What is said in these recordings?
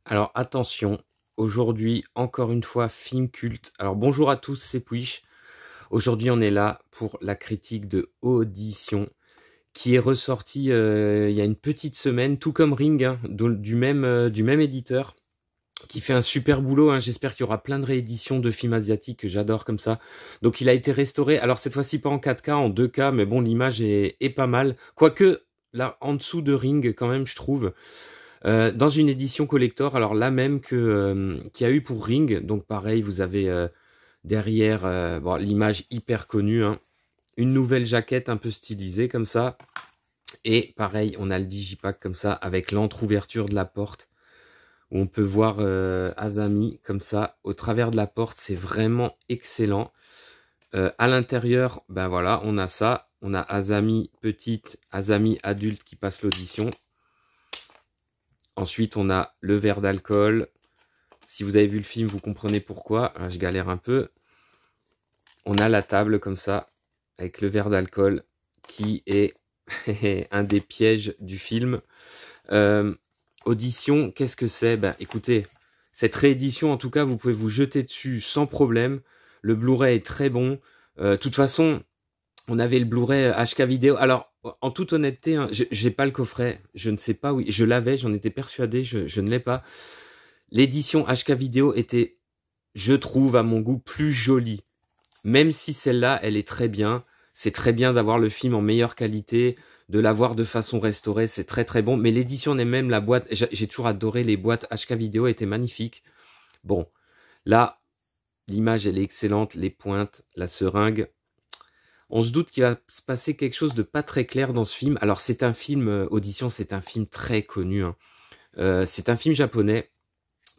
Alors attention, aujourd'hui encore une fois film culte. Alors bonjour à tous, c'est Puish. Aujourd'hui on est là pour la critique de Audition qui est ressortie il y a une petite semaine, tout comme Ring, hein, du même éditeur, qui fait un super boulot. Hein. J'espère qu'il y aura plein de rééditions de films asiatiques que j'adore comme ça. Donc il a été restauré, alors cette fois-ci pas en 4K, en 2K, mais bon l'image est pas mal. Quoique là en dessous de Ring quand même je trouve. Dans une édition collector, alors la même qu'il y a eu pour Ring. Donc pareil, vous avez derrière bon, l'image hyper connue, hein, une nouvelle jaquette un peu stylisée comme ça. Et pareil, on a le digipack comme ça, avec l'entrouverte de la porte, où on peut voir Azami comme ça, au travers de la porte. C'est vraiment excellent. À l'intérieur, ben voilà, on a ça. On a Azami petite, Azami adulte qui passe l'audition. Ensuite, on a le verre d'alcool. Si vous avez vu le film, vous comprenez pourquoi. Là, je galère un peu. On a la table comme ça, avec le verre d'alcool, qui est un des pièges du film. Audition, qu'est-ce que c'est? Ben, écoutez, cette réédition, en tout cas, vous pouvez vous jeter dessus sans problème. Le Blu-ray est très bon. De toute façon, on avait le Blu-ray HK vidéo. Alors, en toute honnêteté, hein, j'ai pas le coffret. Je ne sais pas, oui, je l'avais, j'en étais persuadé, je ne l'ai pas. L'édition HK vidéo était, je trouve, à mon goût, plus jolie. Même si celle-là, elle est très bien. C'est très bien d'avoir le film en meilleure qualité, de l'avoir de façon restaurée, c'est très très bon. Mais l'édition en elle-même, la boîte, j'ai toujours adoré les boîtes HK vidéo, étaient magnifiques. Bon, là, l'image, elle est excellente, les pointes, la seringue. On se doute qu'il va se passer quelque chose de pas très clair dans ce film. Alors, c'est un film, Audition, c'est un film très connu, hein. C'est un film japonais.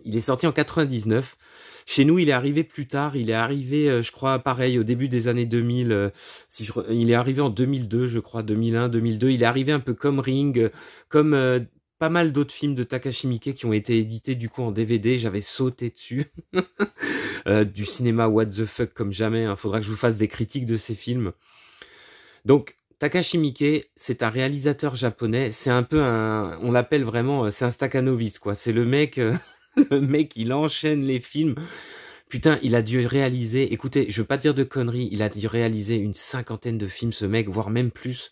Il est sorti en 99. Chez nous, il est arrivé plus tard. Il est arrivé, je crois, pareil, au début des années 2000. Il est arrivé en 2002, je crois, 2001, 2002. Il est arrivé un peu comme Ring, comme pas mal d'autres films de Takashi Miike qui ont été édités du coup en DVD. J'avais sauté dessus. Du cinéma what the fuck comme jamais. Hein. Faudra que je vous fasse des critiques de ces films. Donc, Takashi Miike, c'est un réalisateur japonais. C'est un peu un... On l'appelle vraiment... C'est un Stakhanovitz, quoi. C'est le mec... le mec, il enchaîne les films. Putain, il a dû réaliser... Écoutez, je veux pas dire de conneries. Il a dû réaliser une 50aine de films, ce mec, voire même plus.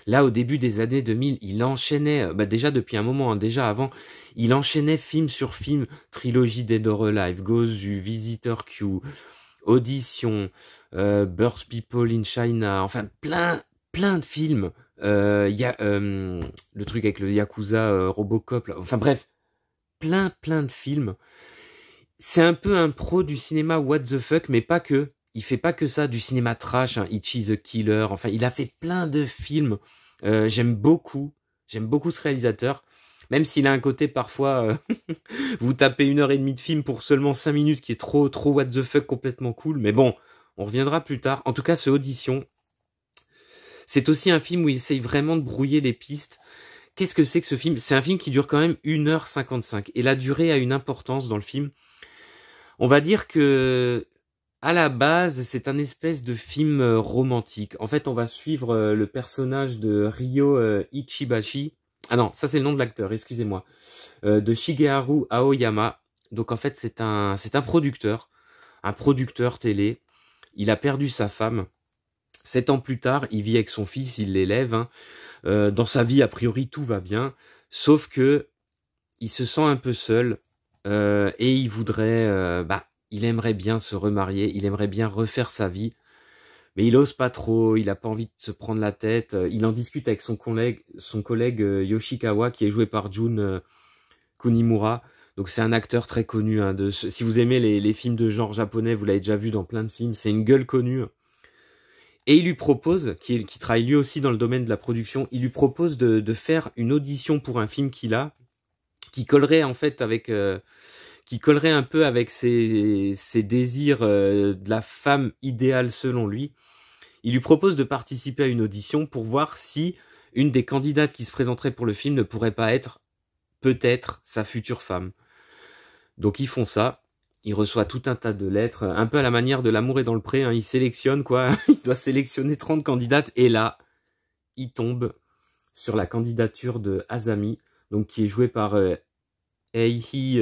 Là, au début des années 2000, il enchaînait... Bah déjà, depuis un moment, hein, déjà avant, il enchaînait film sur film. Trilogie Dead or Alive, Gozu, Visitor Q... Audition, Birth People in China, enfin plein de films. Il y a le truc avec le Yakuza, Robocop, là. Enfin bref, plein de films. C'est un peu un pro du cinéma what the fuck, mais pas que. Il fait pas que ça, du cinéma trash, hein, Ichi the Killer. Enfin, il a fait plein de films. J'aime beaucoup ce réalisateur. Même s'il a un côté parfois, vous tapez 1h30 de film pour seulement 5 minutes qui est trop what the fuck, complètement cool. Mais bon, on reviendra plus tard. En tout cas, ce Audition, c'est aussi un film où il essaye vraiment de brouiller les pistes. Qu'est-ce que c'est que ce film? C'est un film qui dure quand même 1h55. Et la durée a une importance dans le film. On va dire que, à la base, c'est un espèce de film romantique. En fait, on va suivre le personnage de Ryo Ichibashi. Ah non, ça c'est le nom de l'acteur, excusez-moi. De Shigeharu Aoyama. Donc en fait, c'est un producteur télé. Il a perdu sa femme. 7 ans plus tard, il vit avec son fils, il l'élève. Hein. Dans sa vie, a priori, tout va bien. Sauf que il se sent un peu seul et il voudrait, il aimerait bien se remarier, il aimerait bien refaire sa vie. Mais il ose pas trop, il a pas envie de se prendre la tête. Il en discute avec son collègue Yoshikawa, qui est joué par Jun Kunimura. Donc c'est un acteur très connu. Hein, si vous aimez les films de genre japonais, vous l'avez déjà vu dans plein de films. C'est une gueule connue. Et il lui propose, qui travaille lui aussi dans le domaine de la production, il lui propose de faire une audition pour un film qu'il a, qui collerait en fait avec... qui collerait un peu avec ses désirs de la femme idéale selon lui. Il lui propose de participer à une audition pour voir si une des candidates qui se présenterait pour le film ne pourrait pas être peut-être sa future femme. Donc ils font ça, il reçoit tout un tas de lettres, un peu à la manière de L'amour est dans le pré, hein, il sélectionne quoi, il doit sélectionner 30 candidates, et là, il tombe sur la candidature de Azami, donc qui est jouée par Eihi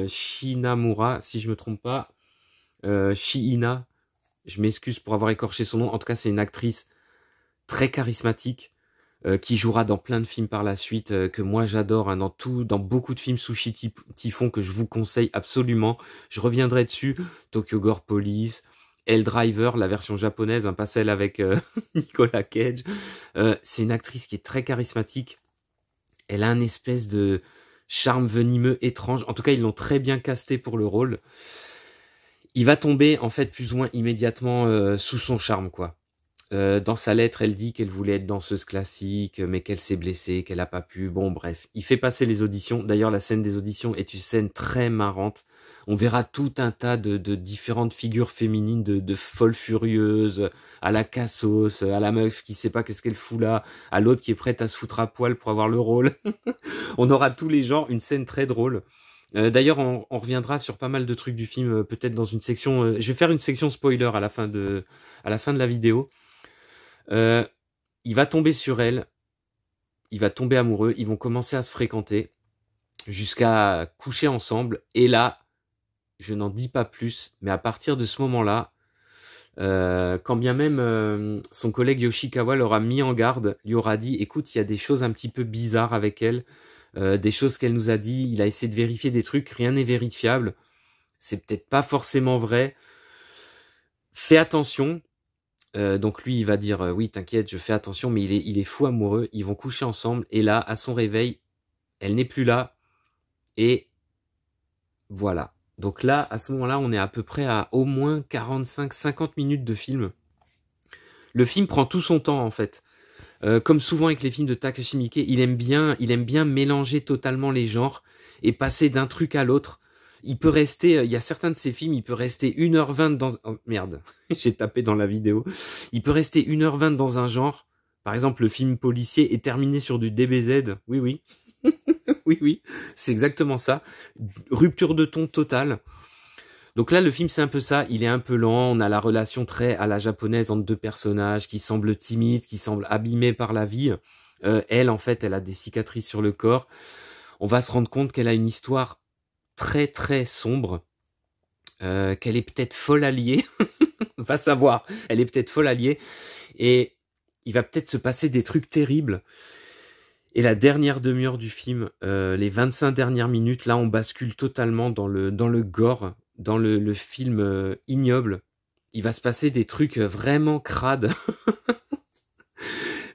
Shinamura, si je me trompe pas. Shiina, je m'excuse pour avoir écorché son nom. En tout cas, c'est une actrice très charismatique qui jouera dans plein de films par la suite, que moi j'adore, hein, dans beaucoup de films Sushi Typhon que je vous conseille absolument. Je reviendrai dessus. Tokyo Gore Police, Hell Driver, la version japonaise, hein, pas celle avec Nicolas Cage. C'est une actrice qui est très charismatique. Elle a un espèce de charme venimeux étrange. En tout cas, ils l'ont très bien casté pour le rôle. Il va tomber, en fait, plus ou moins immédiatement sous son charme, quoi. Dans sa lettre, elle dit qu'elle voulait être danseuse classique, mais qu'elle s'est blessée, qu'elle n'a pas pu. Bon, bref. Il fait passer les auditions. D'ailleurs, la scène des auditions est une scène très marrante. On verra tout un tas de différentes figures féminines, de folles furieuses, à la cassos, à la meuf qui sait pas qu'est-ce qu'elle fout là, à l'autre qui est prête à se foutre à poil pour avoir le rôle. On aura tous les genres, une scène très drôle. D'ailleurs, on reviendra sur pas mal de trucs du film, peut-être dans une section. Je vais faire une section spoiler à la fin de la vidéo. Il va tomber sur elle, il va tomber amoureux, ils vont commencer à se fréquenter jusqu'à coucher ensemble. Et là, je n'en dis pas plus, mais à partir de ce moment-là, quand bien même son collègue Yoshikawa l'aura mis en garde, lui aura dit, écoute, il y a des choses un petit peu bizarres avec elle, des choses qu'elle nous a dit, il a essayé de vérifier des trucs, rien n'est vérifiable, c'est peut-être pas forcément vrai, fais attention. Donc lui, il va dire, oui, t'inquiète, je fais attention, mais il est fou amoureux, ils vont coucher ensemble, et là, à son réveil, elle n'est plus là, et voilà. Donc là, à ce moment-là, on est à peu près à au moins 45-50 minutes de film. Le film prend tout son temps, en fait. Comme souvent avec les films de Takashi Miike, il aime bien mélanger totalement les genres, et passer d'un truc à l'autre. Il peut rester, il y a certains de ces films, il peut rester 1h20 dans... Oh, merde, j'ai tapé dans la vidéo. Il peut rester 1h20 dans un genre. Par exemple, le film policier est terminé sur du DBZ. Oui, oui. Oui, oui. C'est exactement ça. Rupture de ton totale. Donc là, le film, c'est un peu ça. Il est un peu lent. On a la relation très à la japonaise entre deux personnages qui semblent timides, qui semblent abîmés par la vie. Elle, en fait, elle a des cicatrices sur le corps. On va se rendre compte qu'elle a une histoire très très sombre, qu'elle est peut-être folle alliée, va savoir, elle est peut-être folle alliée, et il va peut-être se passer des trucs terribles. Et la dernière demi-heure du film, les 25 dernières minutes, là on bascule totalement dans le gore, dans le film ignoble. Il va se passer des trucs vraiment crades.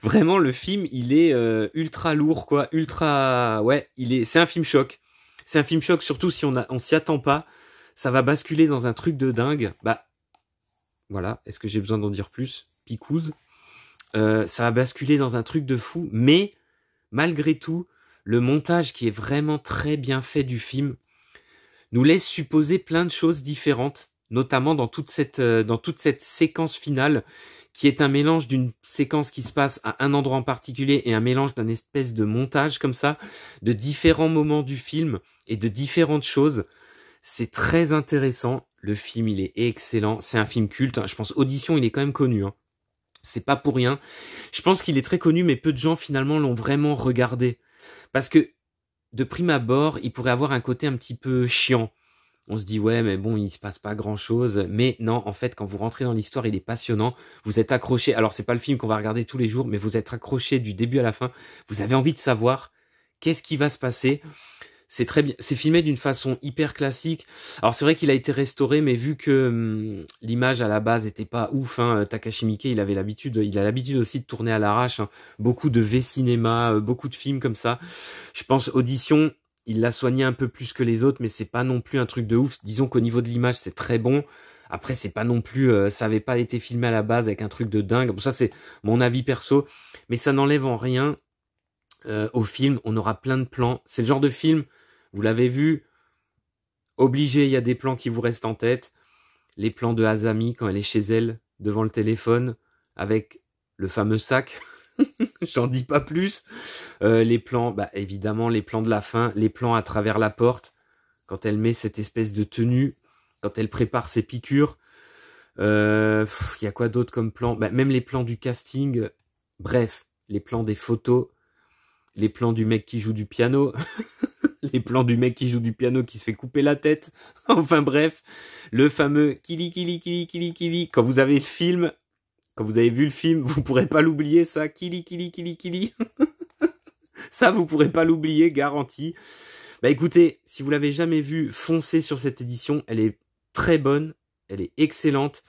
Vraiment, le film, il est ultra lourd, quoi, ultra... Ouais, c'est un film choc. C'est un film choc, surtout si on s'y attend pas. Ça va basculer dans un truc de dingue. Bah, voilà. Est-ce que j'ai besoin d'en dire plus? Picouze. Ça va basculer dans un truc de fou. Mais, malgré tout, le montage qui est vraiment très bien fait du film nous laisse supposer plein de choses différentes. Notamment dans toute cette séquence finale, qui est un mélange d'une séquence qui se passe à un endroit en particulier et un mélange d'un espèce de montage comme ça, de différents moments du film et de différentes choses. C'est très intéressant. Le film, il est excellent. C'est un film culte, hein. Je pense Audition, il est quand même connu, hein. C'est pas pour rien. Je pense qu'il est très connu, mais peu de gens finalement l'ont vraiment regardé. Parce que, de prime abord, il pourrait avoir un côté un petit peu chiant. On se dit, ouais, mais bon, il se passe pas grand chose. Mais non, en fait, quand vous rentrez dans l'histoire, il est passionnant. Vous êtes accroché. Alors, c'est pas le film qu'on va regarder tous les jours, mais vous êtes accroché du début à la fin. Vous avez envie de savoir qu'est-ce qui va se passer. C'est très bien. C'est filmé d'une façon hyper classique. Alors, c'est vrai qu'il a été restauré, mais vu que l'image à la base était pas ouf, hein, Takashi Miike, il a l'habitude aussi de tourner à l'arrache, hein. Beaucoup de V-cinéma, beaucoup de films comme ça. Je pense Audition, il l'a soigné un peu plus que les autres, mais c'est pas non plus un truc de ouf. Disons qu'au niveau de l'image, c'est très bon. Après, c'est pas non plus, ça avait pas été filmé à la base avec un truc de dingue. Bon, ça, c'est mon avis perso, mais ça n'enlève en rien au film. On aura plein de plans. C'est le genre de film, vous l'avez vu, obligé, il y a des plans qui vous restent en tête. Les plans de Azami quand elle est chez elle, devant le téléphone, avec le fameux sac. J'en dis pas plus. Les plans, bah évidemment, les plans de la fin, les plans à travers la porte, quand elle met cette espèce de tenue, quand elle prépare ses piqûres. Y a quoi d'autre comme plan? Bah, même les plans du casting. Bref, les plans des photos, les plans du mec qui joue du piano. Les plans du mec qui joue du piano qui se fait couper la tête. Enfin bref, le fameux Kili Kili Kili Kili Kili. Quand vous avez vu le film, vous pourrez pas l'oublier ça. Kili Kili Kili Kili. Ça, vous pourrez pas l'oublier, garanti. Bah écoutez, si vous l'avez jamais vu, foncez sur cette édition. Elle est très bonne, elle est excellente.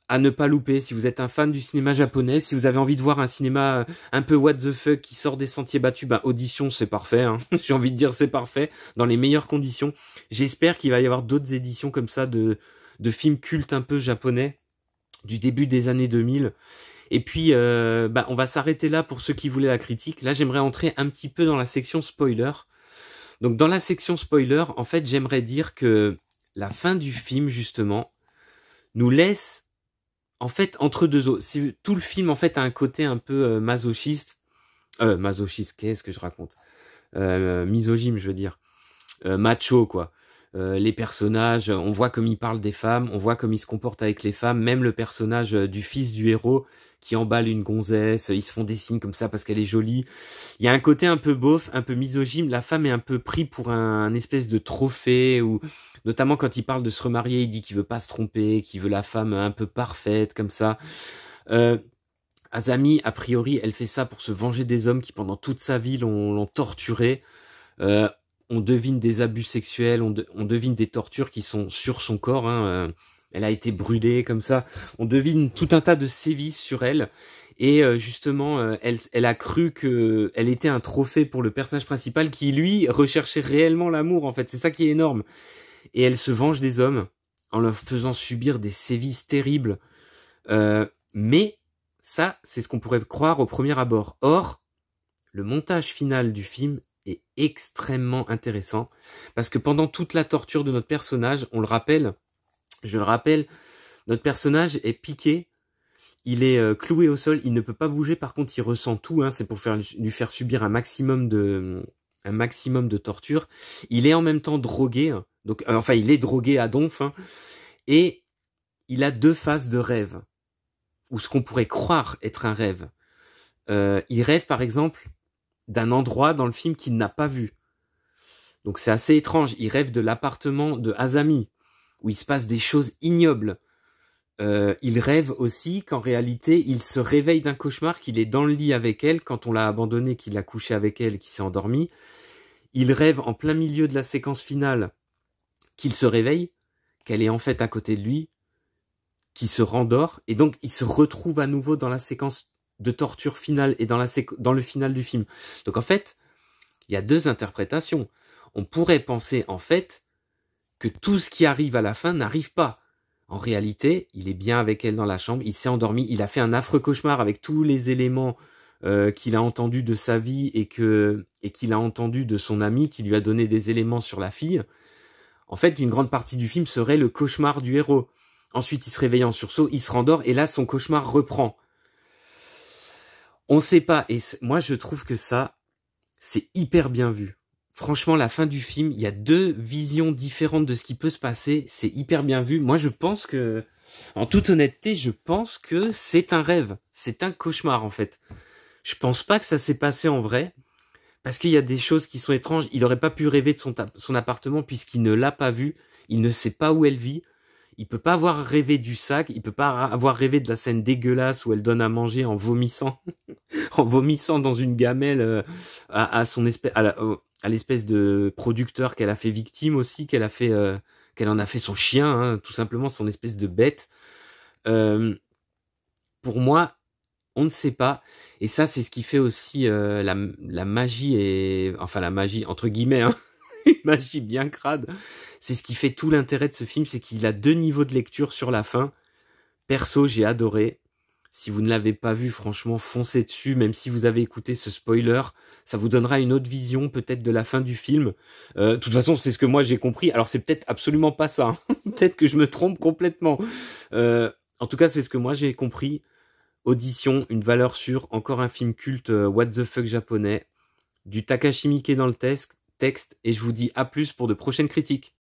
À ne pas louper, si vous êtes un fan du cinéma japonais, si vous avez envie de voir un cinéma un peu what the fuck qui sort des sentiers battus, bah Audition c'est parfait, hein. J'ai envie de dire c'est parfait, dans les meilleures conditions. J'espère qu'il va y avoir d'autres éditions comme ça de films cultes un peu japonais du début des années 2000. Et puis on va s'arrêter là pour ceux qui voulaient la critique. Là j'aimerais entrer un petit peu dans la section spoiler. Donc dans la section spoiler, en fait j'aimerais dire que la fin du film justement nous laisse en fait entre deux eaux. Si tout le film en fait a un côté un peu masochiste, qu'est-ce que je raconte, misogyne je veux dire, macho quoi. Les personnages, on voit comme ils parlent des femmes, on voit comme ils se comportent avec les femmes, même le personnage du fils du héros qui emballe une gonzesse, ils se font des signes comme ça parce qu'elle est jolie. Il y a un côté un peu beauf, un peu misogyne, la femme est un peu pris pour un espèce de trophée, ou notamment quand il parle de se remarier, il dit qu'il veut pas se tromper, qu'il veut la femme un peu parfaite, comme ça. Azami, a priori, elle fait ça pour se venger des hommes qui pendant toute sa vie l'ont torturée. On devine des abus sexuels, on devine des tortures qui sont sur son corps, hein, elle a été brûlée comme ça, on devine tout un tas de sévices sur elle, et justement, elle a cru que elle était un trophée pour le personnage principal qui, lui, recherchait réellement l'amour, en fait, c'est ça qui est énorme. Et elle se venge des hommes en leur faisant subir des sévices terribles. Mais ça, c'est ce qu'on pourrait croire au premier abord. Or, le montage final du film est extrêmement intéressant parce que pendant toute la torture de notre personnage, je le rappelle, notre personnage est piqué, il est cloué au sol, il ne peut pas bouger, par contre il ressent tout, hein, c'est pour lui faire subir un maximum de torture. Il est en même temps drogué, hein, donc il est drogué à donf, hein, et il a deux phases de rêve, ou ce qu'on pourrait croire être un rêve. Il rêve par exemple d'un endroit dans le film qu'il n'a pas vu. Donc c'est assez étrange. Il rêve de l'appartement de Azami, où il se passe des choses ignobles. Il rêve aussi qu'en réalité, il se réveille d'un cauchemar, qu'il est dans le lit avec elle, quand on l'a abandonné, qu'il a couché avec elle, qu'il s'est endormi. Il rêve en plein milieu de la séquence finale qu'il se réveille, qu'elle est en fait à côté de lui, qu'il se rendort, et donc il se retrouve à nouveau dans la séquence de torture finale et dans le final du film. Donc en fait, il y a deux interprétations. On pourrait penser en fait que tout ce qui arrive à la fin n'arrive pas. En réalité, il est bien avec elle dans la chambre, il s'est endormi, il a fait un affreux cauchemar avec tous les éléments qu'il a entendus de sa vie et qu'il a entendu de son ami qui lui a donné des éléments sur la fille. En fait, une grande partie du film serait le cauchemar du héros. Ensuite, il se réveille en sursaut, il se rendort et là, son cauchemar reprend. On sait pas, et moi je trouve que ça, c'est hyper bien vu. Franchement, la fin du film, il y a deux visions différentes de ce qui peut se passer, c'est hyper bien vu. Moi je pense que, en toute honnêteté, je pense que c'est un rêve, c'est un cauchemar en fait. Je pense pas que ça s'est passé en vrai, parce qu'il y a des choses qui sont étranges. Il aurait pas pu rêver de son appartement puisqu'il ne l'a pas vu, il ne sait pas où elle vit. Il peut pas avoir rêvé du sac, il peut pas avoir rêvé de la scène dégueulasse où elle donne à manger en vomissant, en vomissant dans une gamelle à l'espèce de producteur qu'elle a fait victime aussi, qu'elle en a fait son chien, hein, tout simplement son espèce de bête. Pour moi, on ne sait pas, et ça c'est ce qui fait aussi la magie, la magie entre guillemets, hein, une magie bien crade. C'est ce qui fait tout l'intérêt de ce film, c'est qu'il a deux niveaux de lecture sur la fin. Perso, j'ai adoré. Si vous ne l'avez pas vu, franchement, foncez dessus. Même si vous avez écouté ce spoiler, ça vous donnera une autre vision peut-être de la fin du film. De toute façon, c'est ce que moi j'ai compris. Alors c'est peut-être absolument pas ça, hein. Peut-être que je me trompe complètement. En tout cas, c'est ce que moi j'ai compris. Audition, une valeur sûre. Encore un film culte what the fuck japonais. Du Takashi Miike dans le texte. Et je vous dis à plus pour de prochaines critiques.